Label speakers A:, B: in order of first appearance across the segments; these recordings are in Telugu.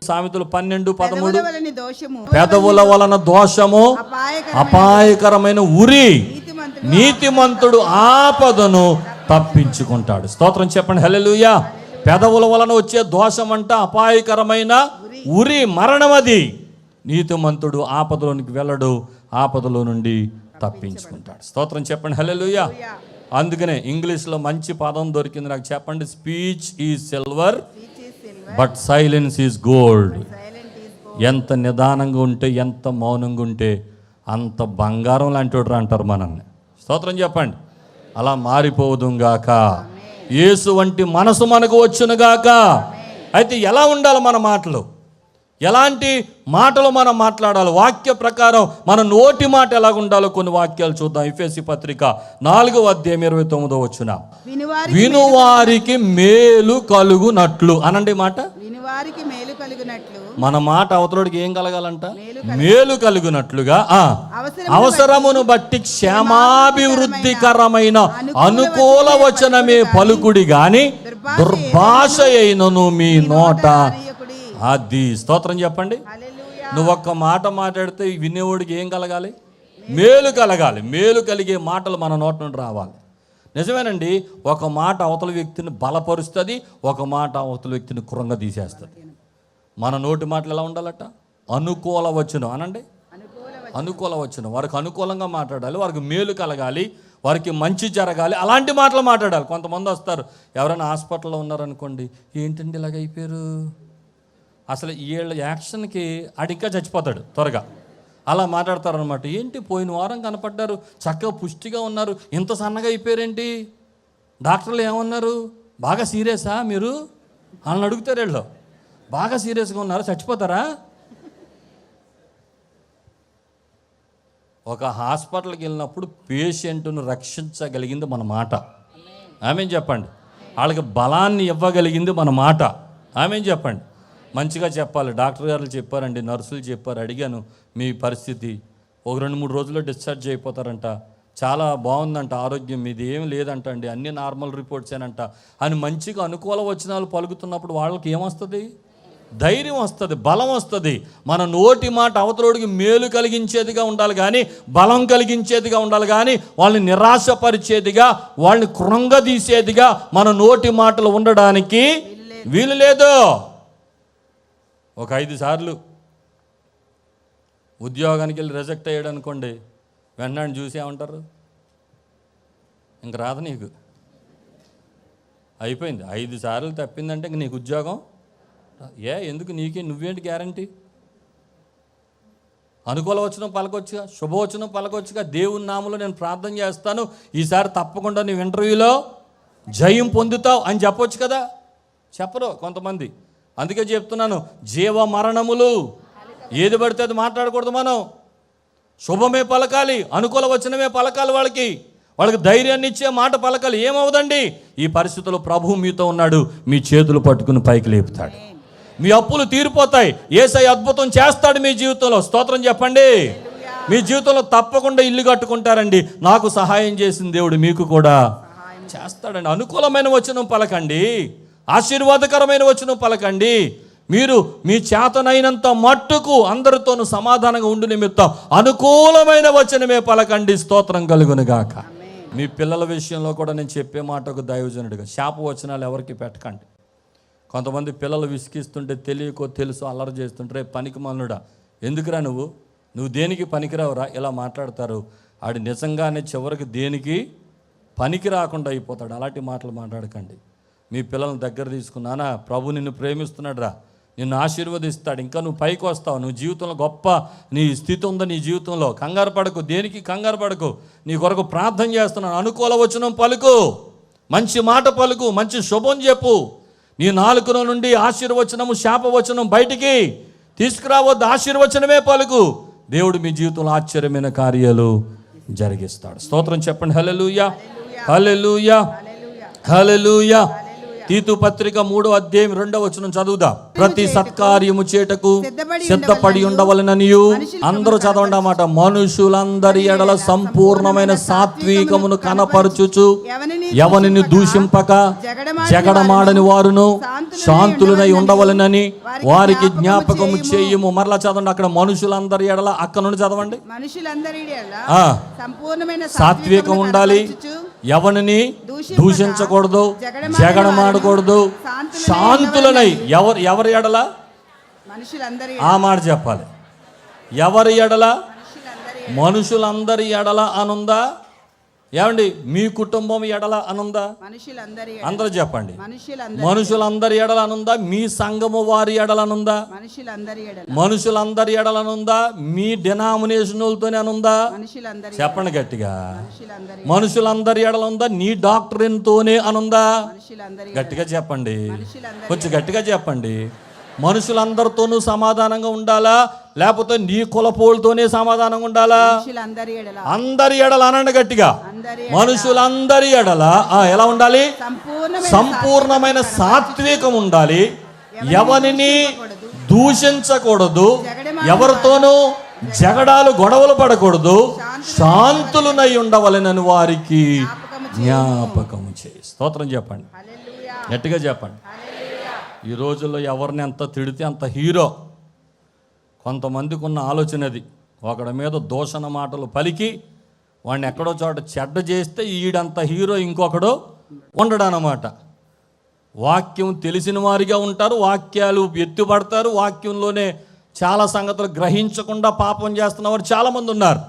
A: సామెతలు 12:13 పెదవుల వలన దోషము అపాయకరమైన ఉరి, నీతిమంతుడు ఆపదను తప్పించుకుంటాడు. స్తోత్రం చెప్పండి హల్లెలూయా. పెదవుల వలన వచ్చే దోషం అంట అపాయకరమైన ఉరి, మరణం. అది నీతిమంతుడు ఆపదలోనికి వెళ్ళడు, ఆపదలో నుండి తప్పించుకుంటాడు. స్తోత్రం చెప్పండి హల్లెలూయా. అందుకనే ఇంగ్లీష్లో మంచి పదం దొరికింది నాకు, చెప్పండి. Speech is silver but silence is gold. ఎంత నిదానంగా ఉంటే, ఎంత మౌనంగా ఉంటే అంత బంగారం లాంటి వాడు అంటారు మనల్ని. స్తోత్రం చెప్పండి. అలా మారిపోదుగాక. యేసు వంటి మనసు మనకు వచ్చునుగాక. అయితే ఎలా ఉండాలి మన మాటలు? ఎలాంటి మాటలు మనం మాట్లాడాలి? వాక్య ప్రకారం మన నోటి మాట ఎలాగ ఉండాలో కొన్ని వాక్యాలు చూద్దాం. ఎఫెసీ పత్రిక 4:29 వినువారికి మేలు కలుగునట్లు అనండి మాట. మన మాట అవతలోడికి ఏం కలగాలంట? మేలు కలుగునట్లుగా, అవసరమును బట్టి క్షేమాభివృద్ధికరమైన అనుకూల వచనమే పలుకుడి గాని దుర్భాష అయినను మీ నోట. అది స్తోత్రం చెప్పండి. నువ్వు ఒక్క మాట మాట్లాడితే వినేవాడికి ఏం కలగాలి? మేలు కలగాలి. మేలు కలిగే మాటలు మన నోట నుండి రావాలి. నిజమేనండి. ఒక మాట అవతల వ్యక్తిని బలపరుస్తుంది, ఒక మాట అవతల వ్యక్తిని కృంగ తీసేస్తుంది. మన నోటి మాటలు ఎలా ఉండాలట? అనుకూల వచనం అనండి. అనుకూల వచనం. వారికి అనుకూలంగా మాట్లాడాలి, వారికి మేలు కలగాలి, వారికి మంచి జరగాలి. అలాంటి మాటలు మాట్లాడాలి. కొంతమంది వస్తారు, ఎవరైనా హాస్పిటల్లో ఉన్నారనుకోండి, ఏంటండి ఇలాగ అయిపోయారు, అసలు వీళ్ళ యాక్షన్కి అడిగ్గా చచ్చిపోతాడు త్వరగా. అలా మాట్లాడతారనమాట. ఏంటి పోయిన వారం కనపడ్డారు, చక్కగా పుష్టిగా ఉన్నారు, ఇంత సన్నగా అయిపోయారేంటి, డాక్టర్లు ఏమన్నారు, బాగా సీరియసా మీరు అని అడుగుతారు. వీళ్ళు బాగా సీరియస్గా ఉన్నారు, చచ్చిపోతారా? ఒక హాస్పిటల్కి వెళ్ళినప్పుడు పేషెంట్ను రక్షించగలిగింది మన మాట. ఆమెం చెప్పండి. వాళ్ళకి బలాన్ని ఇవ్వగలిగింది మన మాట. ఆమెం చెప్పండి. మంచిగా చెప్పాలి. డాక్టర్ గారు చెప్పారండి, నర్సులు చెప్పారు, అడిగాను మీ పరిస్థితి, ఒక 2-3 రోజుల్లో డిశ్చార్జ్ అయిపోతారంట, చాలా బాగుందంట ఆరోగ్యం, మీది ఏం లేదంట అండి, అన్ని నార్మల్ రిపోర్ట్సేనంట అని మంచిగా అనుకూల వచనాలు పలుకుతున్నప్పుడు వాళ్ళకి ఏమొస్తుంది? ధైర్యం వస్తుంది, బలం వస్తుంది. మన నోటి మాట అవతలోడికి మేలు కలిగించేదిగా ఉండాలి కానీ, బలం కలిగించేదిగా ఉండాలి కానీ, వాళ్ళని నిరాశపరిచేదిగా, వాళ్ళని కృంగదీసేదిగా మన నోటి మాటలు ఉండడానికి వీలు లేదు. ఒక 5 సార్లు ఉద్యోగానికి వెళ్ళి రిజెక్ట్ అయ్యాడు అనుకోండి, వెంటనే చూసి ఏమంటారు? ఇంక రాదు నీకు, అయిపోయింది. 5 సార్లు తప్పిందంటే ఇంక నీకు ఉద్యోగం ఎందుకు? నువ్వేంటి గ్యారంటీ? అనుకూల వచనం పలకొచ్చుగా, శుభవచనం పలకొచ్చుగా, దేవుని నామములో నేను ప్రార్థన చేస్తాను, ఈసారి తప్పకుండా నువ్వు ఇంటర్వ్యూలో జయం పొందుతావు అని చెప్పొచ్చు కదా. చెప్పరు కొంతమంది. అందుకే చెప్తున్నాను, జీవ మరణములు ఏది పడితే అది మాట్లాడకూడదు. మనం శుభమే పలకాలి, అనుకూల వచనమే పలకాలి. వాళ్ళకి ధైర్యాన్ని ఇచ్చే మాట పలకాలి. ఏమవుదండి? ఈ పరిస్థితుల్లో ప్రభువు మీతో ఉన్నాడు, మీ చేతులు పట్టుకుని పైకి లేపుతాడు, మీ అప్పులు తీరిపోతాయి, యేసయ్య అద్భుతం చేస్తాడు మీ జీవితంలో. స్తోత్రం చెప్పండి. మీ జీవితంలో తప్పకుండా ఇల్లు కట్టుకుంటారండి. నాకు సహాయం చేసిన దేవుడు మీకు కూడా చేస్తాడండి. అనుకూలమైన వచనం పలకండి, ఆశీర్వాదకరమైన వచనం పలకండి. మీరు మీ చేతనైనంత మట్టుకు అందరితోనూ సమాధానంగా ఉండు నిమిత్తం అనుకూలమైన వచనమే పలకండి. స్తోత్రం కలుగునుగాక. మీ పిల్లల విషయంలో కూడా నేను చెప్పే మాట ఒక దైవజనుడిగా, శాప వచనాలు ఎవరికి పెట్టకండి. కొంతమంది పిల్లలు విసిగిస్తుంటే తెలియకో తెలుసో అల్లరి చేస్తుంటే, రేపు పనికి మానుడా, ఎందుకురా నువ్వు దేనికి పనికిరావురా ఇలా మాట్లాడతారు. ఆడు నిజంగానే చివరికి దేనికి పనికి రాకుండా అయిపోతాడు. అలాంటి మాటలు మాట్లాడకండి. మీ పిల్లల్ని దగ్గర తీసుకున్నానా, ప్రభు నిన్ను ప్రేమిస్తున్నాడు రా, నిన్ను ఆశీర్వదిస్తాడు, ఇంకా నువ్వు పైకి వస్తావు, నువ్వు జీవితంలో గొప్ప నీ స్థితి ఉందో నీ జీవితంలో, కంగారు పడకు, దేనికి కంగారు పడకు, నీ కొరకు ప్రార్థన చేస్తున్నాను, అనుకూల వచనం పలుకు, మంచి మాట పలుకు, మంచి శుభం చెప్పు. నీ నాలుకలో నుండి ఆశీర్వచనము శాపవచనం బయటికి తీసుకురావద్దు, ఆశీర్వచనమే పలుకు. దేవుడు మీ జీవితంలో ఆశ్చర్యమైన కార్యాలు జరిగిస్తాడు. స్తోత్రం చెప్పండి. హల్లెలూయా, హల్లెలూయా, హల్లెలూయా. తీతు పత్రిక 3:2 చదువుదాం. ప్రతి సత్కార్యము చేటకు సిద్ధపడి ఉండవలెననియు. అందరూ చదవండి అన్నమాట. మనుషులందరి ఎడల సంపూర్ణమైన సాత్వికమును కనపరచుచు ఎవనిని దూషింపక జగడమాడని వారును శాంతులనై ఉండవలెనని వారికి జ్ఞాపకము చేయము. మరలా చదవండి. అక్కడ మనుషులందరి ఎడల, అక్కడ నుండి చదవండి. సాత్వికం ఉండాలి, ఎవరిని దూషించకూడదు, జగడమాడకూడదు, శాంతులనై. ఎవరి ఎడల? ఆ మాట చెప్పాలి. ఎవరి ఎడల? మనుషులందరి ఎడల అనుందా? ఏమండి, మీ కుటుంబం ఎడల అనుందా? అందరూ చెప్పండి. మనుషులందరి ఎడల అనుందా? మీ సంఘము వారి ఎడల అనుందా? మనుషులందరి ఎడల అనుందా? మీ డినామినేషన్లతోనే అనుందా? చెప్పండి గట్టిగా. మనుషులందరి ఎడల ఉందా? నీ డాక్టరీన్ తోనే అనుందా? గట్టిగా చెప్పండి, కొంచెం గట్టిగా చెప్పండి. మనుషులందరితోనూ సమాధానంగా ఉండాలా, లేకపోతే నీ కులపోళ్ళతోనే సమాధానంగా ఉండాలా? అందరి ఎడల అనండి గట్టిగా. మనుషులందరి ఎడల ఎలా ఉండాలి? సంపూర్ణమైన సాత్వికం ఉండాలి, ఎవరిని దూషించకూడదు, ఎవరితోనూ జగడాలు గొడవలు పడకూడదు, శాంతులునై ఉండవలెనని వారికి జ్ఞాపకం చేయి. స్తోత్రం చెప్పండి, గట్టిగా చెప్పండి. ఈ రోజుల్లో ఎవరిని ఎంత తిడితే అంత హీరో. కొంతమందికి ఉన్న ఆలోచన అది. ఒకడి మీద దూషణ మాటలు పలికి వాడిని ఎక్కడో చోట చెడ్డ చేస్తే ఈడంత హీరో ఇంకొకడు ఉండడనమాట. వాక్యం తెలిసిన వారిగా ఉంటారు, వాక్యాలు ఎత్తుపడతారు, వాక్యంలోనే చాలా సంగతులు గ్రహించకుండా పాపం చేస్తున్నవారు చాలామంది ఉన్నారు.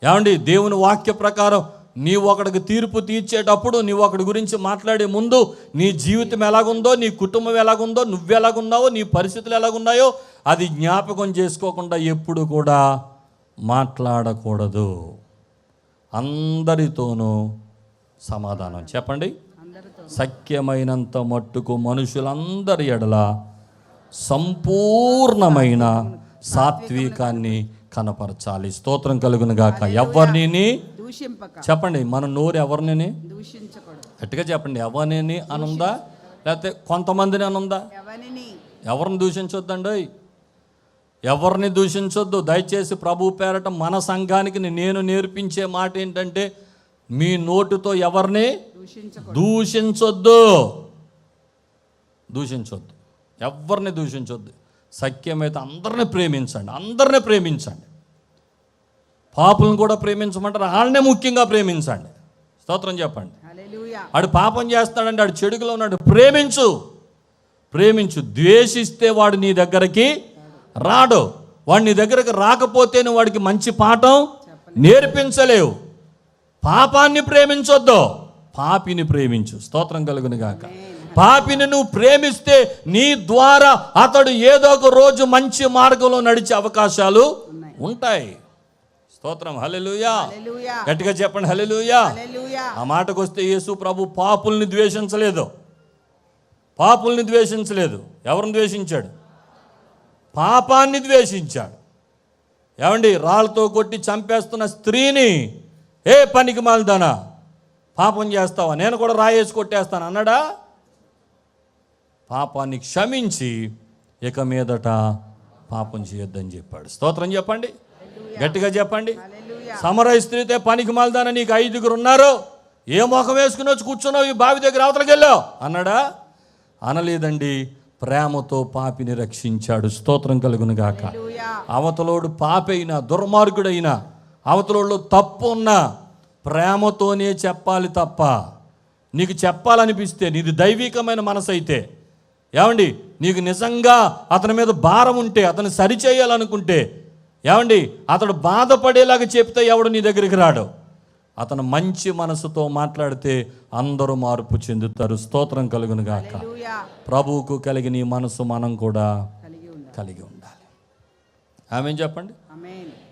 A: ఏమండి, దేవుని వాక్య ప్రకారం నీవు ఒకడికి తీర్పు తీర్చేటప్పుడు, నీవు ఒకడి గురించి మాట్లాడే ముందు నీ జీవితం ఎలాగుందో, నీ కుటుంబం ఎలాగుందో, నువ్వు ఎలాగున్నావో, నీ పరిస్థితులు ఎలాగున్నాయో అది జ్ఞాపకం చేసుకోకుండా ఎప్పుడు కూడా మాట్లాడకూడదు. అందరితోనూ సమాధానం చెప్పండి. సఖ్యమైనంత మట్టుకు మనుషులందరి ఎడల సంపూర్ణమైన సాత్వికాన్ని కనపరచాలి. స్తోత్రం కలుగును గాక. ఎవరిని చెప్పండి, మన నోరు ఎవరిని గట్టిగా చెప్పండి. ఎవరిని అనుందా, లేకపోతే కొంతమందిని అనుందా? ఎవరిని దూషించొద్దండి, ఎవరిని దూషించొద్దు. దయచేసి ప్రభు పేరట మన సంఘానికి నేను నేర్పించే మాట ఏంటంటే, మీ నోటితో ఎవరిని దూషించొద్దు, దూషించొద్దు, ఎవరిని దూషించొద్దు. సఖ్యమైతే అందరిని ప్రేమించండి, అందరిని ప్రేమించండి. పాపులను కూడా ప్రేమించమంటారు, వాళ్ళనే ముఖ్యంగా ప్రేమించండి. స్తోత్రం చెప్పండి. ఆడు పాపం చేస్తాడంటే, ఆడు చెడుగులో ఉన్నాడు, ప్రేమించు, ప్రేమించు. ద్వేషిస్తే వాడు నీ దగ్గరికి రాడు. వాడు నీ దగ్గరకు రాకపోతే నువ్వు వాడికి మంచి పాఠం నేర్పించలేవు. పాపాన్ని ప్రేమించొద్దు, పాపిని ప్రేమించు. స్తోత్రం కలుగును గాక. పాపిని నువ్వు ప్రేమిస్తే నీ ద్వారా అతడు ఏదో ఒక రోజు మంచి మార్గంలో నడిచే అవకాశాలు ఉంటాయి. స్తోత్రం. హల్లెలూయా. గట్టిగా చెప్పండి హల్లెలూయా. ఆ మాటకు వస్తే యేసు ప్రభు పాపుల్ని ద్వేషించలేదు, పాపుల్ని ద్వేషించలేదు. ఎవరిని ద్వేషించాడు? పాపాన్ని ద్వేషించాడు. ఏమండి, రాళ్ళతో కొట్టి చంపేస్తున్న స్త్రీని, ఏ పనికి మాలిదానా, పాపం చేస్తావా, నేను కూడా రాయేసి కొట్టేస్తాను అన్నాడా? పాపాన్ని క్షమించి ఇక మీదట పాపం చేయొద్దని చెప్పాడు. స్తోత్రం చెప్పండి, గట్టిగా చెప్పండి. సమరయ స్త్రీతే పనికి మాలిదానా, నీకు 5 ఉన్నారు, ఏ ముఖం వేసుకుని వచ్చి కూర్చున్నావు ఈ బావి దగ్గర, అవతలకి వెళ్ళావు అన్నాడా? అనలేదండి. ప్రేమతో పాపిని రక్షించాడు. స్తోత్రం కలుగును గాక. అవతలోడు పాపైనా, దుర్మార్గుడైనా, అవతలోడు తప్పు ఉన్నా ప్రేమతోనే చెప్పాలి తప్ప, నీకు చెప్పాలనిపిస్తే, నీది దైవికమైన మనసు అయితే, ఏమండి, నీకు నిజంగా అతని మీద భారం ఉంటే, అతను సరిచేయాలనుకుంటే, ఏమండి, అతడు బాధపడేలాగా చెప్తే ఎవడు నీ దగ్గరికి రాడు. అతను మంచి మనసుతో మాట్లాడితే అందరూ మార్పు చెందుతారు. స్తోత్రం కలుగును గాక. ప్రభువుకు కలిగిన ఈ మనసు మనం కూడా కలిగి ఉండాలి. ఆమేన్ చెప్పండి.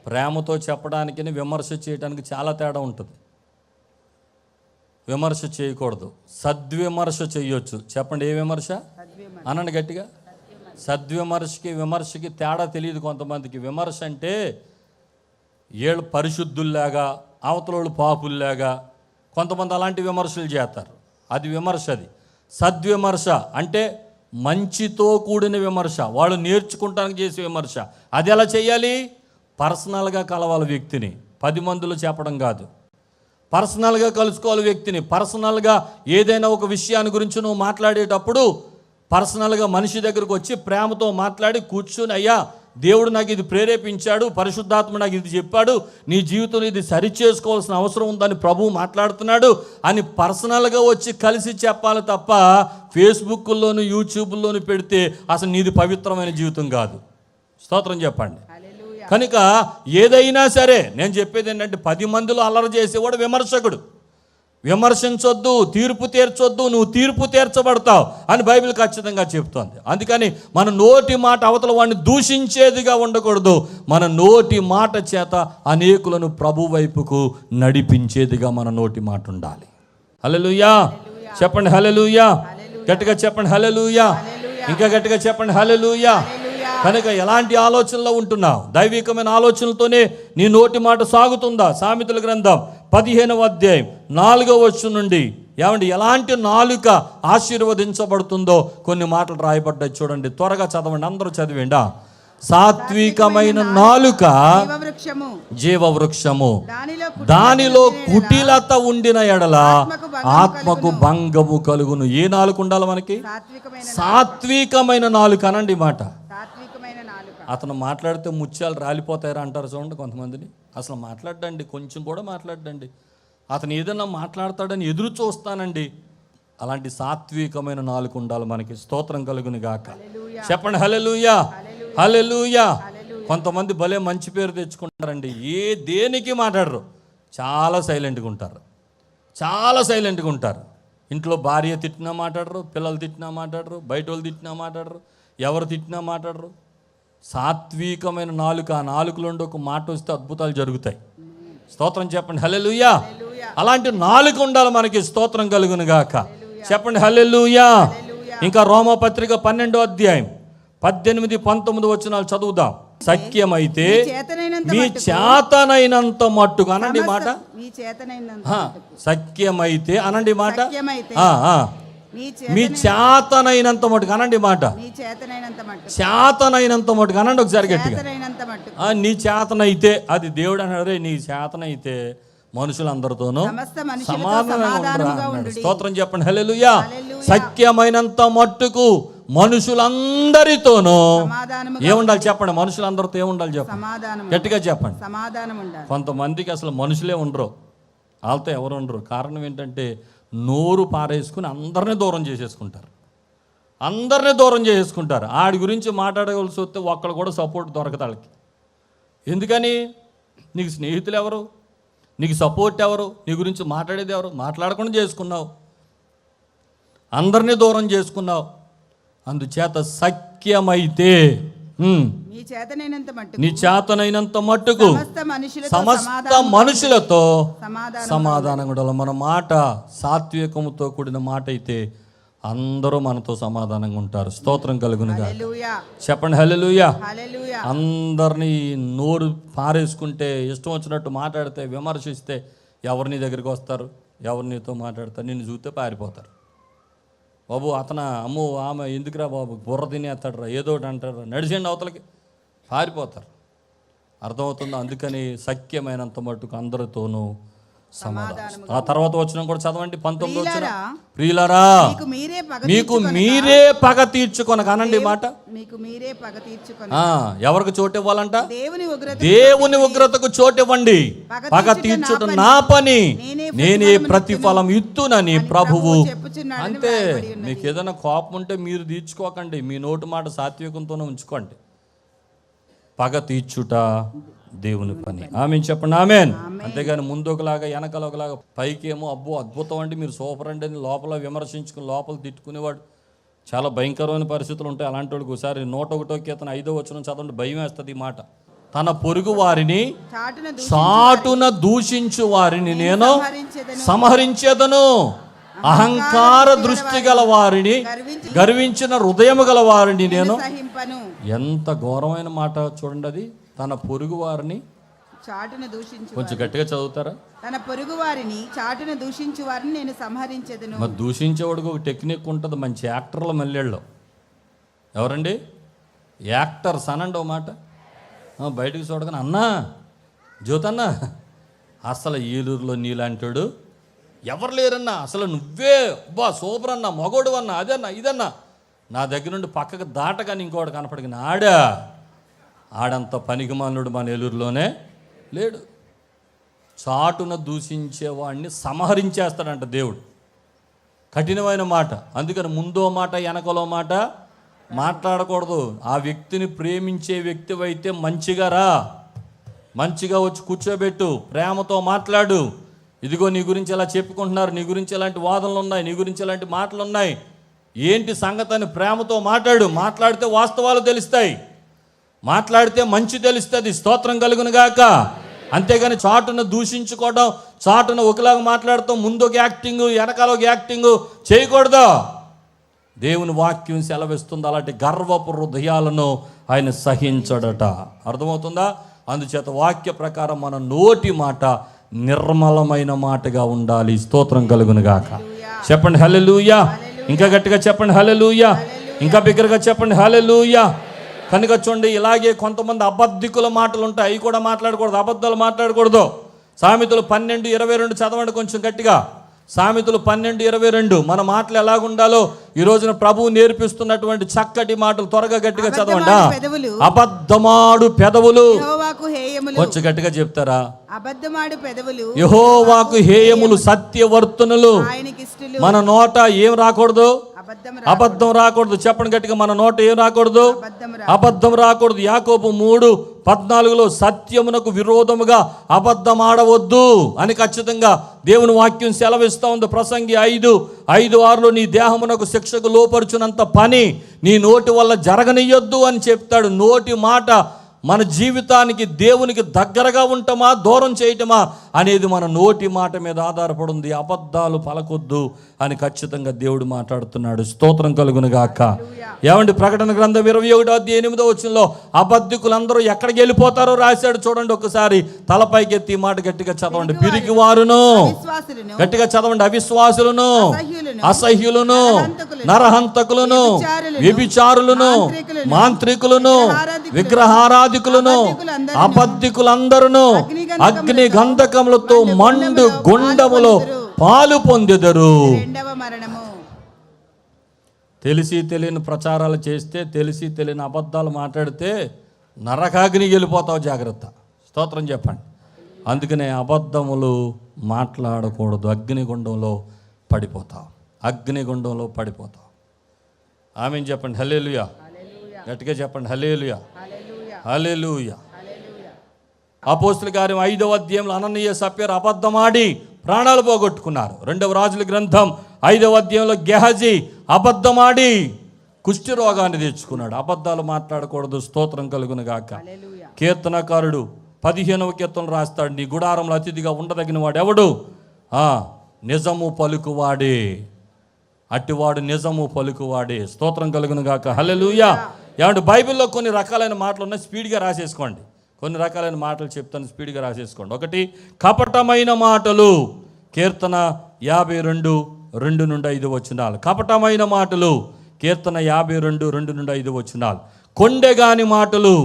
A: ప్రేమతో చెప్పడానికి, విమర్శ చేయడానికి చాలా తేడా ఉంటుంది. విమర్శ చేయకూడదు, సద్విమర్శ చేయొచ్చు. చెప్పండి, ఏ విమర్శ అనండి గట్టిగా. సద్విమర్శకి విమర్శకి తేడా తెలియదు కొంతమందికి. విమర్శ అంటే ఏళ్ళు పరిశుద్ధుల్లాగా, అవతలోళ్ళు పాపుల్లాగా కొంతమంది అలాంటి విమర్శలు చేస్తారు. అది విమర్శ. అది సద్విమర్శ అంటే మంచితో కూడిన విమర్శ, వాళ్ళు నేర్చుకుంటానికి చేసే విమర్శ. అది ఎలా చేయాలి? పర్సనల్గా కలవాలి వ్యక్తిని, 10 మందిలో చెప్పడం కాదు. పర్సనల్గా కలుసుకోవాలి వ్యక్తిని. పర్సనల్గా ఏదైనా ఒక విషయాన్ని గురించి నువ్వు మాట్లాడేటప్పుడు పర్సనల్గా మనిషి దగ్గరకు వచ్చి ప్రేమతో మాట్లాడి కూర్చుని, అయ్యా దేవుడు నాకు ఇది ప్రేరేపించాడు, పరిశుద్ధాత్మ నాకు ఇది చెప్పాడు, నీ జీవితంలో ఇది సరిచేసుకోవాల్సిన అవసరం ఉందని ప్రభువు మాట్లాడుతున్నాడు అని పర్సనల్గా వచ్చి కలిసి చెప్పాలి తప్ప ఫేస్బుక్లోను యూట్యూబ్లోను పెడితే అసలు నీది పవిత్రమైన జీవితం కాదు. స్తోత్రం చెప్పండి. కనుక ఏదైనా సరే నేను చెప్పేది ఏంటంటే 10 మందిలో అల్లరి చేసేవాడు విమర్శకుడు. విమర్శించొద్దు, తీర్పు తీర్చొద్దు, నువ్వు తీర్పు తీర్చబడతావు అని బైబిల్ ఖచ్చితంగా చెప్తోంది. అందుకని మన నోటి మాట అవతల వాడిని దూషించేదిగా ఉండకూడదు. మన నోటి మాట చేత అనేకులను ప్రభు వైపుకు నడిపించేదిగా మన నోటి మాట ఉండాలి. హల్లెలూయా చెప్పండి, హల్లెలూయా గట్టిగా చెప్పండి, హల్లెలూయా ఇంకా గట్టిగా చెప్పండి, హల్లెలూయా. కనుక ఎలాంటి ఆలోచనలో ఉంటున్నావు? దైవికమైన ఆలోచనలతోనే నీ నోటి మాట సాగుతుందా? సామెతల గ్రంథం 15వ అధ్యాయం 4వ వచనం నుండి ఏమండి ఎలాంటి నాలుక ఆశీర్వదించబడుతుందో కొన్ని మాటలు రాయబడ్డాయి. చూడండి, త్వరగా చదవండి, అందరూ చదివేండా. సాత్వికమైన నాలుక జీవవృక్షము, దానిలో కుటిలత ఉండిన ఎడల ఆత్మకు భంగము కలుగును. ఏ నాలుక ఉండాలి మనకి? సాత్వికమైన నాలుక అనండి మాట. అతను మాట్లాడితే ముత్యాలు రాలిపోతాయరా అంటారు చూడండి కొంతమందిని. అసలు మాట్లాడండి, కొంచెం కూడా మాట్లాడండి. అతను ఏదైనా మాట్లాడతాడని ఎదురు చూస్తానండి. అలాంటి సాత్వికమైన నాలుక ఉండాలి మనకి. స్తోత్రం కలుగును గాక. చెప్పండి హల్లెలూయా, హల్లెలూయా. కొంతమంది భలే మంచి పేరు తెచ్చుకుంటారండి. దేనికి మాట్లాడరు, చాలా సైలెంట్గా ఉంటారు, చాలా సైలెంట్గా ఉంటారు. ఇంట్లో భార్య తిట్టినా మాట్లాడరు, పిల్లలు తిట్టినా మాట్లాడరు, బయట వాళ్ళు తిట్టినా మాట్లాడరు, ఎవరు తిట్టినా మాట్లాడరు. సాత్వికమైన నాలుక, ఆ నాలుకలో ఒక మాట వస్తే అద్భుతాలు జరుగుతాయి. స్తోత్రం చెప్పండి, హల్లెలూయా. అలాంటి నాలుక ఉండాలి మనకి. స్తోత్రం కలుగును గాక. చెప్పండి హల్లెలూయా. ఇంకా రోమాపత్రిక 12వ అధ్యాయం 18-19 వచనాలు చదువుదాం. సఖ్యమైతే మీ చేతనైనంత మట్టుకు అనండి మాట. సఖ్యమైతే అనండి మాట. మీ చేతనైనంత మటుకు అనండి మాట. చేతనైనంత మటుకు అనండి ఒకసారి గట్టిగా. నీ చేతనైతే, అది దేవుడు అన్నాడు, నీ చేతనైతే మనుషులందరితోనూ సమాధానంగా ఉండరా. స్తోత్రం చెప్పండి, హల్లెలూయా. సఖ్యమైనంత మట్టుకు మనుషులందరితోనూ ఏముండాలి చెప్పండి? మనుషులందరితో ఏముండాలి చెప్పండి, గట్టిగా చెప్పండి. కొంతమందికి అసలు మనుషులే ఉండరు, వాళ్ళతో ఎవరు ఉండరు. కారణం ఏంటంటే నోరు పారేసుకుని అందరినీ దూరం చేసేసుకుంటారు, అందరినీ దూరం చేసేసుకుంటారు. ఆడి గురించి మాట్లాడవలసి వస్తే ఒక్కడు కూడా సపోర్ట్ దొరకదు వాళ్ళకి. ఎందుకని? నీకు స్నేహితులు ఎవరు, నీకు సపోర్ట్ ఎవరు, నీ గురించి మాట్లాడేది ఎవరు? మాట్లాడకుండా చేసుకున్నావు, అందరినీ దూరం చేసుకున్నావు. అందుచేత సఖ్యమైతే నీ చేతనైనంత మట్టుకు సమస్త మనుషులతో సమాధానం కూడా. మన మాట సాత్వికముతో కూడిన మాట అయితే అందరూ మనతో సమాధానంగా ఉంటారు. స్తోత్రం కలుగునుగా. చెప్పండి హల్లెలూయా. అందరినీ నోరు పారేసుకుంటే, ఇష్టం వచ్చినట్టు మాట్లాడితే, విమర్శిస్తే ఎవరు నీ దగ్గరికి వస్తారు, ఎవరు నీతో మాట్లాడతారు? నిన్ను చూస్తే పారిపోతారు. బాబు అతను, అమ్మో ఆమె ఎందుకురా బాబు, బుర్ర తినేస్తాడరా, ఏదో ఒకటి అంటారా, నడిచేయండి అవతలకి, పారిపోతారు. అర్థమవుతుందా? అందుకని సఖ్యమైనంత మట్టుకు అందరితోనూ సమాధానం. ఆ తర్వాత వచ్చిన కూడా చదవండి, 19వ వచనం. ప్రియులారా, మీకు మీరే పగ తీర్చుకొనక అనండి మాట. ఎవరికి చోటు ఇవ్వాలంట? దేవుని ఉగ్రతకు చోటు ఇవ్వండి. పగ తీర్చుట నా పని, నేనే ప్రతిఫలం ఇత్తునని ప్రభువు. అంతే. మీకు ఏదైనా కోపం ఉంటే మీరు తీర్చుకోకండి, మీ నోటి మాట సాత్వికంతోనే ఉంచుకోండి. పగ తీర్చుట దేవుని పని. ఆమెన్ చెప్పండి, ఆమెన్. అంతేగాని ముందు ఒకలాగా వెనకాల ఒకలాగా, పైకేమో అబ్బో అద్భుతం అండి, మీరు సూపర్ అండి అని లోపల విమర్శించుకుని లోపల తిట్టుకునేవాడు. చాలా భయంకరమైన పరిస్థితులు ఉంటాయి అలాంటి వాడికి. ఒకసారి 101వ కీర్తన 5వ వచనం చదవండి, భయం వేస్తుంది ఈ మాట. తన పొరుగు వారిని చాటున దూషించు వారిని నేను సంహరించేదను. అహంకార దృష్టి గల వారిని, గర్వించిన హృదయము గల వారిని నేను. ఎంత ఘోరమైన మాట చూడండి అది. తన పొరుగు వారిని
B: చాటున దూషించు
A: కొంచెం గట్టిగా చదువుతారా?
B: తన పొరుగు వారిని చాటున దూషించు వారిని నేను సంహరించెదను.
A: మరి దూషించేవాడికి ఒక టెక్నిక్ ఉంటుంది, మంచి యాక్టర్ల మల్లెళ్ళు. ఎవరండి? యాక్టర్స్ అనండి ఓ మాట. బయటకు చూడగానే అన్నా జ్యోతన్న అసలు ఏలూరులో నీలాంటాడు ఎవరు లేరన్నా, అసలు నువ్వే బా సూపర్ అన్నా, మగోడు అన్నా, అదన్నా ఇదన్నా. నా దగ్గర నుండి పక్కకు దాటగాని ఇంకోటి కనపడిన ఆడంత పనికిమానుడు మన ఏలూరులోనే లేడు. చాటున దూషించేవాడిని సంహరించేస్తాడంట దేవుడు. కఠినమైన మాట. అందుకని ముందో మాట వెనకలో మాట మాట్లాడకూడదు. ఆ వ్యక్తిని ప్రేమించే వ్యక్తివైతే మంచిగా రా, మంచిగా వచ్చి కూర్చోబెట్టు, ప్రేమతో మాట్లాడు. ఇదిగో నీ గురించి ఎలా చెప్పుకుంటున్నారు, నీ గురించి ఎలాంటి వాదనలు ఉన్నాయి, నీ గురించి ఎలాంటి మాటలు ఉన్నాయి, ఏంటి సంగతి అని ప్రేమతో మాట్లాడు. మాట్లాడితే వాస్తవాలు తెలుస్తాయి, మాట్లాడితే మంచి తెలుస్తుంది. స్తోత్రం కలుగును గాక. అంతేగాని చాటున దూషించుకోవడం, చాటున ఒకలాగా మాట్లాడతాం, ముందు ఒక యాక్టింగ్ వెనకాల ఒక యాక్టింగ్ చేయకూడదు. దేవుని వాక్యం సెలవిస్తుంది, అలాంటి గర్వపు హృదయాలను ఆయన సహించడట. అర్థమవుతుందా? అందుచేత వాక్య ప్రకారం మన నోటి మాట నిర్మలమైన మాటగా ఉండాలి. స్తోత్రం కలుగును గాక. చెప్పండి హల్లెలూయా. ఇంకా గట్టిగా చెప్పండి హల్లెలూయా. ఇంకా బిగ్గరగా చెప్పండి హల్లెలూయా. కనుక చూడండి, ఇలాగే కొంతమంది అబద్ధికుల మాటలు ఉంటాయి, అవి కూడా మాట్లాడకూడదు, అబద్ధాలు మాట్లాడకూడదు. సామెతలు 12:22 చదవండి కొంచెం గట్టిగా. సామెతలు 12:22. మన మాటలు ఎలాగుండాలో ఈ రోజున ప్రభువు నేర్పిస్తున్నటువంటి చక్కటి మాటలు త్వరగా గట్టిగా చదవండి. అబద్ధమాడు పెదవులు కొంచెం గట్టిగా చెప్తారా?
B: అబద్ధమాడు పెదవులు
A: యెహోవాకు హేయములు, సత్యవర్తనులు. మన నోట ఏం రాకూడదు? అబద్ధం రాకూడదు. చెప్పండి గట్టిగా, మన నోట ఏం రాకూడదు? అబద్ధం రాకూడదు. యాకోబు 3:14 సత్యమునకు విరోధముగా అబద్ధం ఆడవద్దు అని ఖచ్చితంగా దేవుని వాక్యం సెలవిస్తూ ఉంది. ప్రసంగి 5:5-6 నీ దేహమునకు శిక్షకు లోపరుచునంత పని నీ నోటి వల్ల జరగనియొద్దు అని చెప్తాడు. నోటి మాట మన జీవితానికి దేవునికి దగ్గరగా ఉంటామా దూరం చేయటమా అనేది మన నోటి మాట మీద ఆధారపడి ఉంది. అబద్ధాలు పలకొద్దు అని ఖచ్చితంగా దేవుడు మాట్లాడుతున్నాడు. స్తోత్రం కలుగును గాక. ఏమండి, ప్రకటన గ్రంథం 21:8 అబద్ధికులందరూ ఎక్కడికి వెళ్ళిపోతారో రాశాడు. చూడండి ఒకసారి, తలపైకి ఎత్తి మాట గట్టిగా చదవండి. పిరికి వారును, గట్టిగా చదవండి, అవిశ్వాసులను, అసహ్యులను, నరహంతకులను, వ్యభిచారులను, మాంత్రికులను, విగ్రహారాధికులను, అబద్ధికులందరూ అగ్ని గంధకములతో మండు గుండములో పాలు పొందెదరు. తెలిసి తెలియని ప్రచారాలు చేస్తే, తెలిసి తెలియని అబద్ధాలు మాట్లాడితే నరకాగ్ని వెళ్ళిపోతావు, జాగ్రత్త. స్తోత్రం చెప్పండి. అందుకనే అబద్ధములు మాట్లాడకూడదు. అగ్నిగుండంలో పడిపోతావు, అగ్నిగుండంలో పడిపోతావు. ఆమేన్ చెప్పండి హల్లెలూయా. గట్టిగా చెప్పండి హల్లెలూయా, హల్లెలూయా. అపోస్తలుల కార్యం 5వ అధ్యాయంలో అననీయ సప్ఫీరా అబద్ధమాడి ప్రాణాలు పోగొట్టుకున్నారు. 2వ రాజుల గ్రంథం 5వ అధ్యాయంలో గెహజీ అబద్ధమాడి కుష్టి రోగాన్ని తెచ్చుకున్నాడు. అబద్ధాలు మాట్లాడకూడదు. స్తోత్రం కలుగును గాక. కీర్తనకారుడు 15వ కీర్తనలు రాస్తాడు, నీ గుడారంలో అతిథిగా ఉండదగిన వాడు ఎవడు? నిజము పలుకువాడే. అట్టివాడు నిజము పలుకువాడే. స్తోత్రం కలుగును గాక. హల్లెలూయా. ఏమంటే బైబిల్లో కొన్ని రకాలైన మాటలు ఉన్నాయి, స్పీడ్గా రాసేసుకోండి. కొన్ని రకాలైన మాటలు చెప్తాను, స్పీడ్గా రాసేసుకోండి. 1, కపటమైన మాటలు. కీర్తన 52:2-5 కపటమైన మాటలు. కీర్తన 52:2-5 కొండెగాని మాటలు.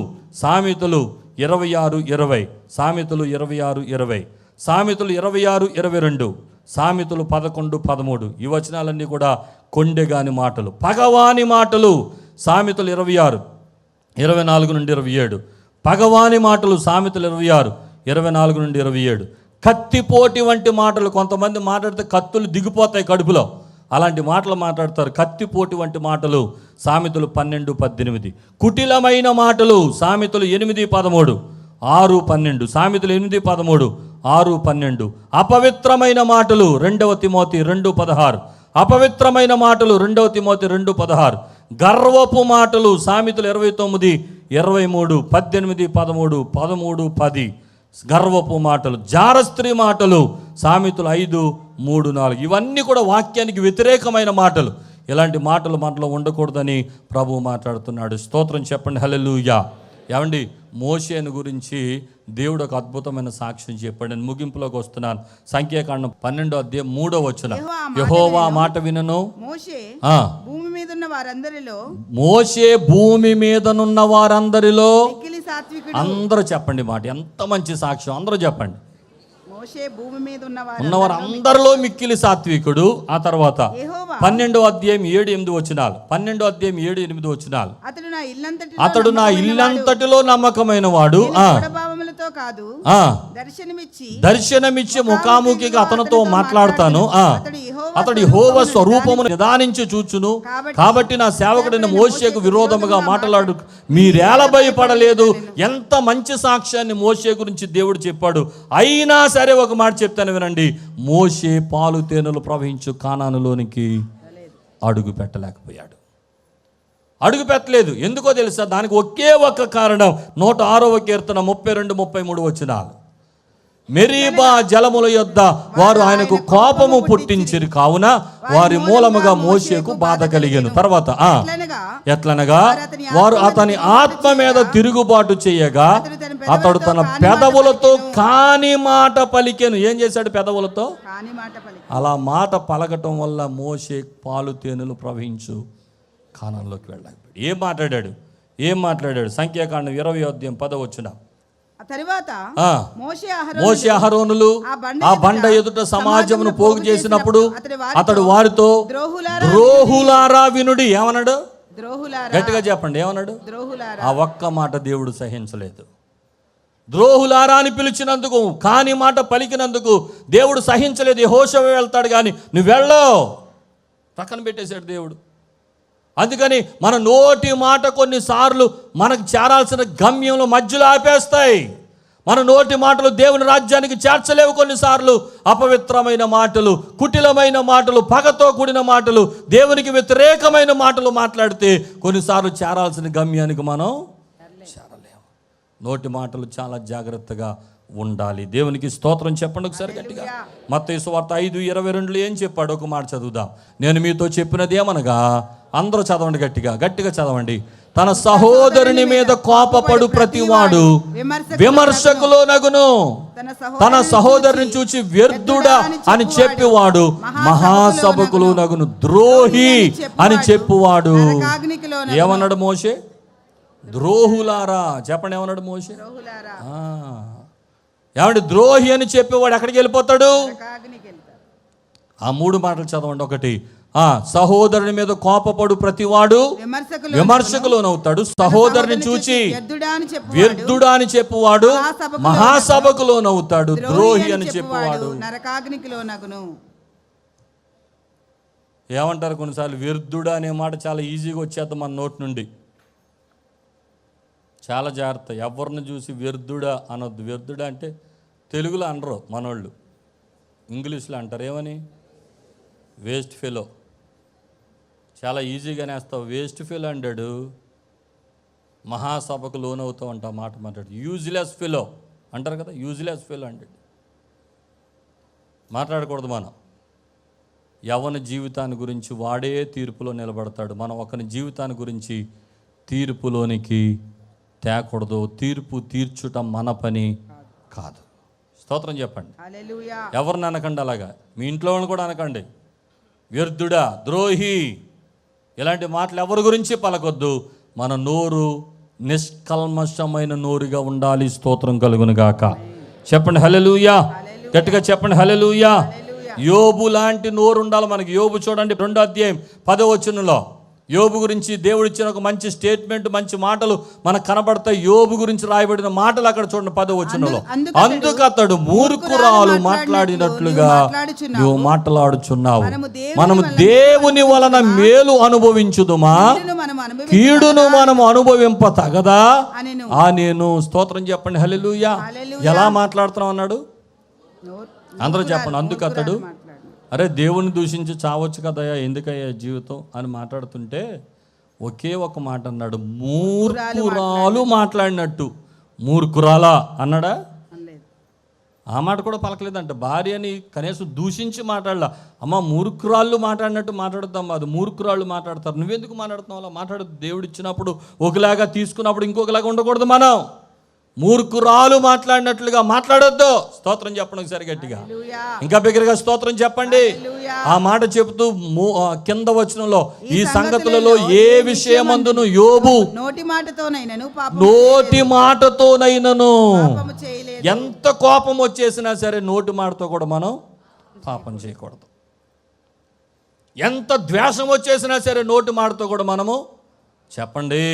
A: సామెతలు 26:20 సామెతలు 26:20 సామెతలు 26:22 సామెతలు 11:13 ఈ వచనాలన్నీ కూడా కొండెగాని మాటలు. పగవాని మాటలు. సామెతలు 26:24-27 పగవాని మాటలు. సామెతలు 26:24-27 కత్తిపోటి వంటి మాటలు. కొంతమంది మాట్లాడితే కత్తులు దిగిపోతాయి కడుపులో, అలాంటి మాటలు మాట్లాడతారు. కత్తిపోటి వంటి మాటలు. సామెతలు 12:18 కుటిలమైన మాటలు. సామెతలు 8:13 6:12 సామెతలు 8:13 6:12 అపవిత్రమైన మాటలు. 2వ తిమోతి 2:16 అపవిత్రమైన మాటలు. 2వ తిమోతి 2:16 గర్వపు మాటలు. సామెతలు 29:23 18:13 13:10 గర్వపు మాటలు. జారస్త్రీ మాటలు. సామెతలు 5:3-4 ఇవన్నీ కూడా వాక్యానికి వ్యతిరేకమైన మాటలు. ఇలాంటి మాటలు మనలో ఉండకూడదని ప్రభువు మాట్లాడుతున్నాడు. స్తోత్రం చెప్పండి హల్లెలూయా. ఏమండి మోషేను గురించి దేవుడు ఒక అద్భుతమైన సాక్ష్యం చెప్పాడు. నేను ముగింపులోకి వస్తున్నాను. సంఖ్యాకాండం 12:3 యెహోవా మాట వినను.
B: మోషే
A: ఆ,
B: భూమి మీద ఉన్న వారందరిలో
A: మోషే భూమి మీదనున్న వారందరిలో
B: మిక్కిలి సాత్వికుడు.
A: అందరూ చెప్పండి మాట, ఎంత మంచి సాక్ష్యం, అందరూ చెప్పండి.
B: మోషే భూమి మీద
A: ఉన్నవారు అందరిలో మిక్కిలి సాత్వికుడు. ఆ తర్వాత
B: యెహోవా
A: 12:7-8 12:7-8
B: అతడు నా
A: ఇల్లంతటిలో నమ్మకమైన వాడు.
B: భావములతో కాదు
A: దర్శనమిచ్చి ముఖాముఖిగా అతనితో మాట్లాడతాను. అతడు యెహోవా స్వరూపమును నిదానించి చూచును. కాబట్టి నా సేవకుడైన మోషేకు విరోధముగా మాట్లాడు మీరేలా భయపడలేదు. ఎంత మంచి సాక్ష్యాన్ని మోషే గురించి దేవుడు చెప్పాడు. అయినా సరే ఒక మాట చెప్తాను వినండి. మోషే పాలు తేనెలు ప్రవహించు కానానులోనికి అడుగు పెట్టలేకపోయాడు. అడుగు పెట్టలేదు. ఎందుకో తెలుసా? దానికి ఒకే ఒక్క కారణం. 106వ కీర్తన 32-33 మెరీబా జలముల యొద్ద వారు ఆయనకు కోపము పుట్టించిరి, కావున వారి మూలముగా మోషేకు బాధ కలిగెను. తర్వాత ఎట్లనగా వారు అతని ఆత్మ మీద తిరుగుబాటు చేయగా అతడు తన పెదవులతో కాని మాట పలికెను. ఏం చేశాడు? పెదవులతో అలా మాట పలకటం వల్ల మోషే పాలు తేనెలు ప్రవహించు కానాన్లోకి వెళ్ళాడు. ఏం మాట్లాడాడు? సంఖ్యాకాండం 20:10
B: తరువాత
A: మోషే అహరోనులు ఆ బండ ఎదుట సమాజమును పోగు చేసినప్పుడు అతడు వారితో ద్రోహులారా వినుడి. ఏమన్నాడు? గట్టిగా చెప్పండి, ఏమన్నాడు? ఆ ఒక్క మాట దేవుడు సహించలేదు. ద్రోహులారా అని పిలిచినందుకు, కాని మాట పలికినందుకు దేవుడు సహించలేదు. యెహోషువ వెళ్తాడు కానీ నువ్వు వెళ్ళవు, పక్కన పెట్టేశాడు దేవుడు. అందుకని మన నోటి మాట కొన్నిసార్లు మనకు చేరాల్సిన గమ్యంలో మధ్యలో ఆపేస్తాయి. మన నోటి మాటలు దేవుని రాజ్యానికి చేర్చలేవు. కొన్నిసార్లు అపవిత్రమైన మాటలు, కుటిలమైన మాటలు, పగతో కూడిన మాటలు, దేవునికి వ్యతిరేకమైన మాటలు మాట్లాడితే కొన్నిసార్లు చేరాల్సిన గమ్యానికి మనం చేరలేము. నోటి మాటలు చాలా జాగ్రత్తగా ఉండాలి. దేవునికి స్తోత్రం చెప్పండి ఒకసారి గట్టిగా. మత్తయి సువార్త 5:22 ఏం చెప్పాడు? ఒక మాట చదువుదాం. నేను మీతో చెప్పినది ఏమనగా, అందరూ చదవండి, గట్టిగా చదవండి. తన సహోదరుని మీద కోపపడు ప్రతివాడు విమర్శకులో నగును, తన సహోదరుని చూచి వ్యర్థుడా అని చెప్పేవాడు మహాసభకులో నగును, ద్రోహి అని చెప్పువాడు. ఏమన్నాడు మోషే? ద్రోహులారా. చెప్పండి, ఏమన్నాడు మోషే? ఏమంటే ద్రోహి అని చెప్పేవాడు ఎక్కడికి వెళ్ళిపోతాడు? ఆ 3 మాటలు చదవండి. ఒకటి, సహోదరుని మీద కోపపడు ప్రతివాడు విమర్శకులోనవుతాడు. సహోదరుని చూచి వ్యర్థుడా అని చెప్పువాడు మహాసభకులోనవుతాడు. ద్రోహి అని చెప్పువాడు ఏమంటారు? కొన్నిసార్లు వ్యర్థుడా అనే మాట చాలా ఈజీగా వచ్చేద్దాం మన నోటి నుండి. చాలా జాగ్రత్త. ఎవరిని చూసి వ్యర్థుడా అనొద్దు. వ్యర్థుడా అంటే తెలుగులో అనరు మనోళ్ళు, ఇంగ్లీష్లో అంటారు. ఏమని? Waste fellow. చాలా ఈజీగానే వేస్తావు. వేస్ట్ ఫెలో అంటాడు, మహాసభకు లోనవుతావు అంట మాట మాట్లాడు. యూజ్లెస్ ఫెలో అంటారు కదా, యూజ్లెస్ ఫెలో అంటాడు. మాట్లాడకూడదు మనం. ఎవరి జీవితాన్ని గురించి వాడే తీర్పులో నిలబడతాడు. మనం ఒకరి జీవితాన్ని గురించి తీర్పులోనికి తేకూడదు. తీర్పు తీర్చుట మన పని కాదు. స్తోత్రం చెప్పండి. ఎవరిని అనకండి అలాగా. మీ ఇంట్లో వాళ్ళని కూడా అనకండి. వ్యర్థుడా, ద్రోహి, ఇలాంటి మాటలు ఎవరి గురించి పలకొద్దు. మన నోరు నిష్కల్మషమైన నోరుగా ఉండాలి. స్తోత్రం కలుగును గాక. చెప్పండి హల్లెలూయా. గట్టిగా చెప్పండి హల్లెలూయా. యోబు లాంటి నోరు ఉండాలి మనకి. యోబు చూడండి 2:10 యోబు గురించి దేవుడు ఇచ్చిన ఒక మంచి స్టేట్మెంట్, మంచి మాటలు మనకు కనబడతాయి. యోబు గురించి రాయబడిన మాటలు అక్కడ చూడండి 10 అందుకు అతడు మూర్ఖురాలు మాట్లాడినట్లుగా నువ్వు మాట్లాడుచున్నావు. మనము దేవుని వలన మేలు అనుభవించుదుమా, కీడును మనము అనుభవింప తగదా నేను. స్తోత్రం చెప్పండి హల్లెలూయా. ఎలా మాట్లాడుతున్నావు అన్నాడు. అందరూ చెప్పండి. అందుకు అతడు, అరే దేవుని దూషించి చావచ్చు కదయ్యా, ఎందుకయ్యా జీవితం అని మాట్లాడుతుంటే ఒకే ఒక మాట అన్నాడు, మూర్ఖురాలు మాట్లాడినట్టు. మూర్ఖురాలా అన్నాడా? ఆ మాట కూడా పలకలేదంట. భార్యని కనీసం దూషించి మాట్లాడలా. అమ్మ మూర్ఖురాళ్ళు మాట్లాడినట్టు మాట్లాడుతాం, అది మూర్ఖురాళ్ళు మాట్లాడతారు, నువ్వెందుకు మాట్లాడుతున్నావు అలా మాట్లాడదు. దేవుడు ఇచ్చినప్పుడు ఒకలాగా తీసుకున్నప్పుడు ఇంకొకలాగా ఉండకూడదు. మనం మూర్ఖురాలు మాట్లాడినట్లుగా మాట్లాడొద్దు. స్తోత్రం చెప్పండి ఒకసారి గట్టిగా, ఇంకా బిగ్గరగా స్తోత్రం చెప్పండి. ఆ మాట చెబుతూ కింద వచనంలో ఈ సంగతులలో ఏ విషయమందును యోబు
B: నోటి
A: మాటతోనైనను ఎంత కోపం వచ్చేసినా సరే నోటి మాటతో కూడా మనం పాపం చేయకూడదు. ఎంత ద్వేషం వచ్చేసినా సరే నోటి మాటతో కూడా మనము చెప్పండి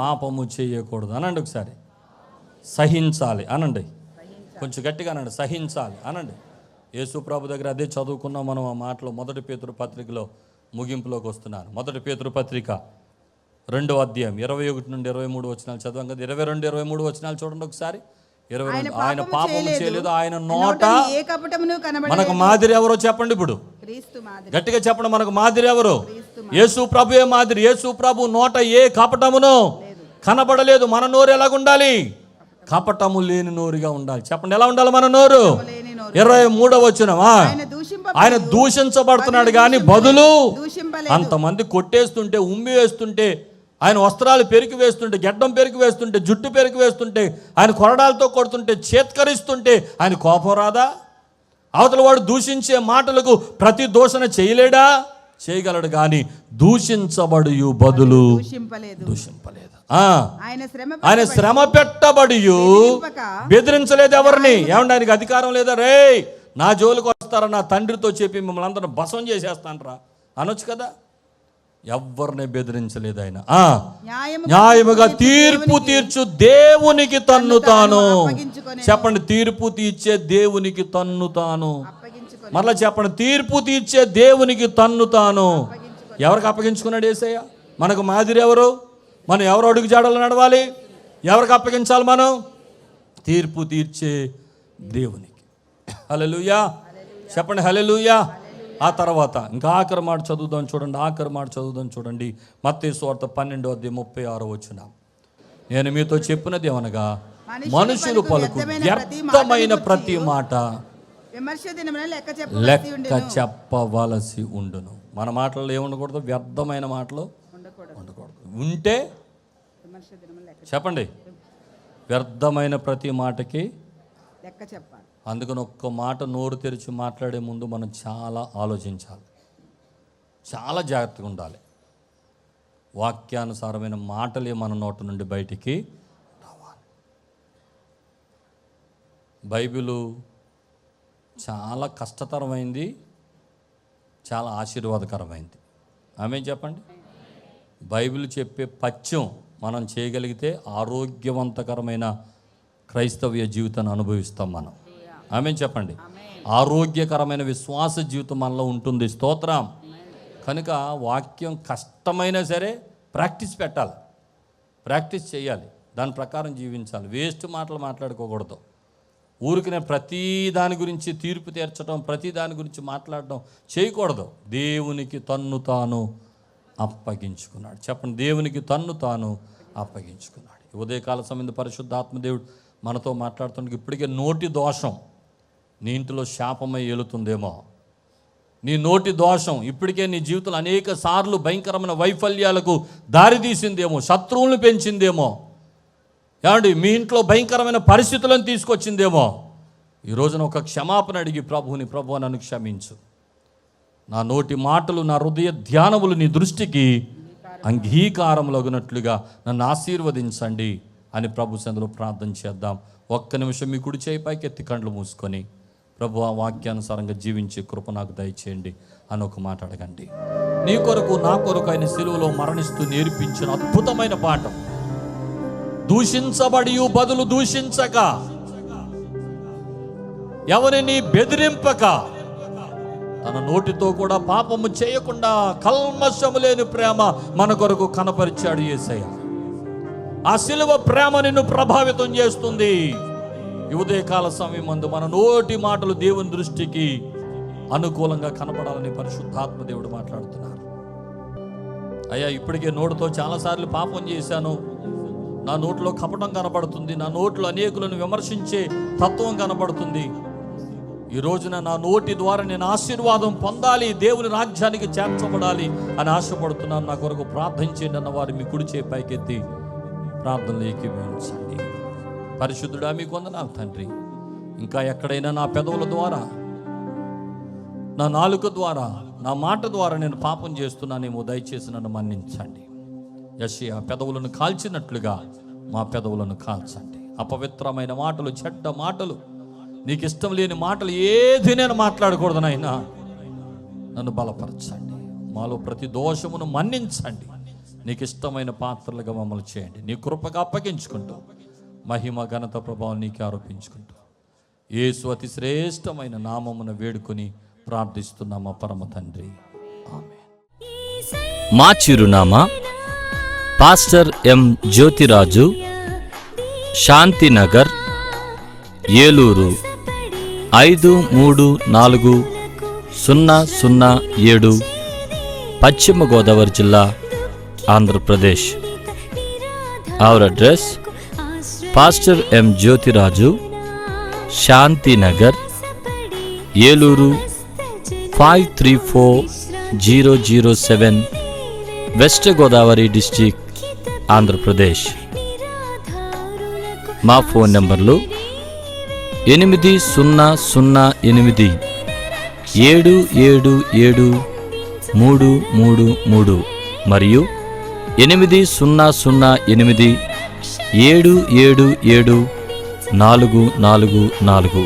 A: పాపము చేయకూడదు అనండి ఒకసారి. సహించాలి అనండి, కొంచెం గట్టిగా అనండి. సహించాలి అనండి. యేసు ప్రభు దగ్గర అదే చదువుకున్నాం మనం ఆ మాటలో. మొదటి పేతురు పత్రికలో ముగింపులోకి వస్తున్నాను. మొదటి పేతురు పత్రిక 2వ అధ్యాయం 21 నుండి 23 వచనాలు చదవం కదా. 22, 23 వచనాలు చూడండి ఒకసారి. 22 ఆయన పాపము చేయలేదు, ఆయన నోట మనకు మాదిరి ఎవరో చెప్పండి ఇప్పుడు గట్టిగా చెప్పండి. మనకు మాదిరి ఎవరు? యేసు ప్రభువే మాదిరి. యేసు ప్రభు నోట ఏ కపటమును కనబడలేదు. మన నోరు ఎలాగుండాలి? కపటము లేని నోరుగా ఉండాలి. చెప్పండి, ఎలా ఉండాలి మన నోరు? 23వ వచనమా, ఆయన దూషించబడుతున్నాడు కానీ బదులు అంతమంది కొట్టేస్తుంటే, ఉమ్మి వేస్తుంటే, ఆయన వస్త్రాలు పెరికి వేస్తుంటే, గెడ్డం పెరికి వేస్తుంటే, జుట్టు పెరికి వేస్తుంటే, ఆయన కొరడాలతో కొడుతుంటే, చేత్కరిస్తుంటే ఆయన కోపం రాదా? అవతల వాడు దూషించే మాటలకు ప్రతి దూషణ చేయలేడా? చేయగలడు కానీ దూషించబడు బదులు దూషింపలేదు. ఆయన శ్రమ పెట్టబడి బెదిరించలేదు ఎవరిని. ఏమంటే ఆయనకి అధికారం లేదా? రే నా జోలికి వస్తారా, నా తండ్రితో చెప్పి మిమ్మల్ని అందరం భస్మం చేసేస్తానరా అనొచ్చు కదా. ఎవరిని బెదిరించలేదు ఆయన. న్యాయముగా తీర్పు తీర్చు దేవునికి తన్ను తాను. చెప్పండి, తీర్పు తీర్చే దేవునికి తన్ను తాను. మరలా చెప్పండి, తీర్పు తీర్చే దేవునికి తన్ను తాను. ఎవరికి అప్పగించుకున్నాడు యేసయ్య? మనకు మాదిరి ఎవరు? మనం ఎవరు అడుగు జాడలు నడవాలి? ఎవరికి అప్పగించాలి మనం? తీర్పు తీర్చే దేవునికి. హల్లెలూయా చెప్పండి, హల్లెలూయా. ఆ తర్వాత ఇంకా ఆఖరి మాట చదువుదాం చూడండి. ఆఖరి మాట చదువుదాం చూడండి. మత్తయి సువార్త 12వ అధ్యాయం 36వ వచనం. నేను మీతో చెప్పినది ఏమనగా, మనుషులు పలుకు వ్యర్థమైన ప్రతి మాట లెక్క చెప్పవలసి ఉండును. మన మాటల్లో ఏముండకూడదు? వ్యర్థమైన మాటలు ఉండకూడదు. ఉంటే చెప్పండి, వ్యర్థమైన ప్రతి మాటకి లెక్క చెప్పాలి. అందుకని ఒక్క మాట నోరు తెరిచి మాట్లాడే ముందు మనం చాలా ఆలోచించాలి, చాలా జాగ్రత్తగా ఉండాలి. వాక్యానుసారమైన మాటలే మన నోటి నుండి బయటికి రావాలి. బైబిలు చాలా కష్టతరమైంది, చాలా ఆశీర్వాదకరమైంది. ఆమేన్ చెప్పండి. బైబిల్ చెప్పే పథ్యం మనం చేయగలిగితే ఆరోగ్యవంతకరమైన క్రైస్తవ్య జీవితాన్ని అనుభవిస్తాం మనం. ఆమేన్ చెప్పండి. ఆరోగ్యకరమైన విశ్వాస జీవితం మనలో ఉంటుంది. స్తోత్రం. కనుక వాక్యం కష్టమైనా సరే ప్రాక్టీస్ పెట్టాలి, ప్రాక్టీస్ చేయాలి, దాని ప్రకారం జీవించాలి. వేస్ట్ మాటలు మాట్లాడుకోకూడదు. ఊరికినే ప్రతి దాని గురించి తీర్పు తీర్చడం, ప్రతి దాని గురించి మాట్లాడడం చేయకూడదు. దేవునికి తన్ను తాను అప్పగించుకున్నాడు. చెప్పండి, దేవునికి తన్ను తాను అప్పగించుకున్నాడు. ఉదయకాల సమయంలో పరిశుద్ధాత్మ దేవుడు మనతో మాట్లాడుతుండగా ఇప్పటికే నోటి దోషం నీ ఇంటిలో శాపమై ఏలుతుందేమో. నీ నోటి దోషం ఇప్పటికే నీ జీవితంలో అనేక సార్లు భయంకరమైన వైఫల్యాలకు దారితీసిందేమో, శత్రువులను పెంచిందేమో, ఏమండి మీ ఇంట్లో భయంకరమైన పరిస్థితులను తీసుకొచ్చిందేమో. ఈ రోజున ఒక క్షమాపణ అడిగి ప్రభువుని, ప్రభువా నన్ను క్షమించు, నా నోటి మాటలు, నా హృదయ ధ్యానములు నీ దృష్టికి అంగీకారములగునట్లుగా నన్ను ఆశీర్వదించండి అని ప్రభు సన్నిధిలో ప్రార్థన చేద్దాం. ఒక్క నిమిషం మీ కుడి చేయి పైకి ఎత్తి కండ్లు మూసుకొని, ప్రభువా వాక్యానుసారంగా జీవించే కృప నాకు దయచేయండి అని ఒక మాట అడగండి. నీ కొరకు నా కొరకు ఆయన సిలువలో మరణిస్తూ నేర్పించిన అద్భుతమైన పాఠం. దూషించబడి బదులు దూషించక, ఎవరిని బెదిరింపక, తన నోటితో కూడా పాపము చేయకుండా కల్మషము లేని ప్రేమ మన కొరకు కనపరిచాడు యేసయ్య. ఆ సిలువ ప్రేమ నిన్ను ప్రభావితం చేస్తుంది. ఈ ఉదయకాల సమయం మందు మన నోటి మాటలు దేవుని దృష్టికి అనుకూలంగా కనపడాలని పరిశుద్ధాత్మ దేవుడు మాట్లాడుతున్నారు. అయ్యా, ఇప్పటికే నోటితో చాలాసార్లు పాపం చేశాను, నా నోట్లో కపటం కనబడుతుంది, నా నోట్లో అనేకులను విమర్శించే తత్వం కనబడుతుంది. ఈ రోజున నా నోటి ద్వారా నేను ఆశీర్వాదం పొందాలి, దేవుని రాజ్యానికి చేర్చబడాలి అని ఆశపడుతున్నాను. నా కొరకు ప్రార్థన చేయండి అన్న వారు మీ కుడి చేయి పైకెత్తి ప్రార్థనలు ఏకీభవించండి. పరిశుద్ధుడా మీకు వందనాలు తండ్రి. ఇంకా ఎక్కడైనా నా పెదవుల ద్వారా, నా నాలుక ద్వారా, నా మాట ద్వారా నేను పాపం చేస్తున్నానేమో దయచేసి నన్ను మన్నించండి. యెషయా పెదవులను కాల్చినట్లుగా మా పెదవులను కాల్చండి. అపవిత్రమైన మాటలు, చెడ్డ మాటలు, నీకు ఇష్టం లేని మాటలు ఏది నేను మాట్లాడకూడదు నాయనా. నన్ను బలపరచండి, మాలో ప్రతి దోషమును మన్నించండి. నీకు ఇష్టమైన పాత్రలుగా మమ్మల్ని చేయండి. నీ కృపగా అప్పగించుకుంటూ మహిమ ఘనత ప్రభావం నీకే ఆరోపించుకుంటూ యేసు అతి శ్రేష్టమైన నామమున వేడుకొని ప్రార్థిస్తున్నామా పరమ తండ్రి, ఆమేన్.
C: మా చిరునామా పాస్టర్ ఎం జ్యోతిరాజు, శాంతినగర్, ఏలూరు 534007, పశ్చిమ గోదావరి జిల్లా, Andhra Pradesh. Our address pastor M Jyothiraju, Shantinagar, Eluru 534007, west Godavari district, Andhra Pradesh. మా ఫోన్ నంబర్లు 8007773333 మరియు 800877774444.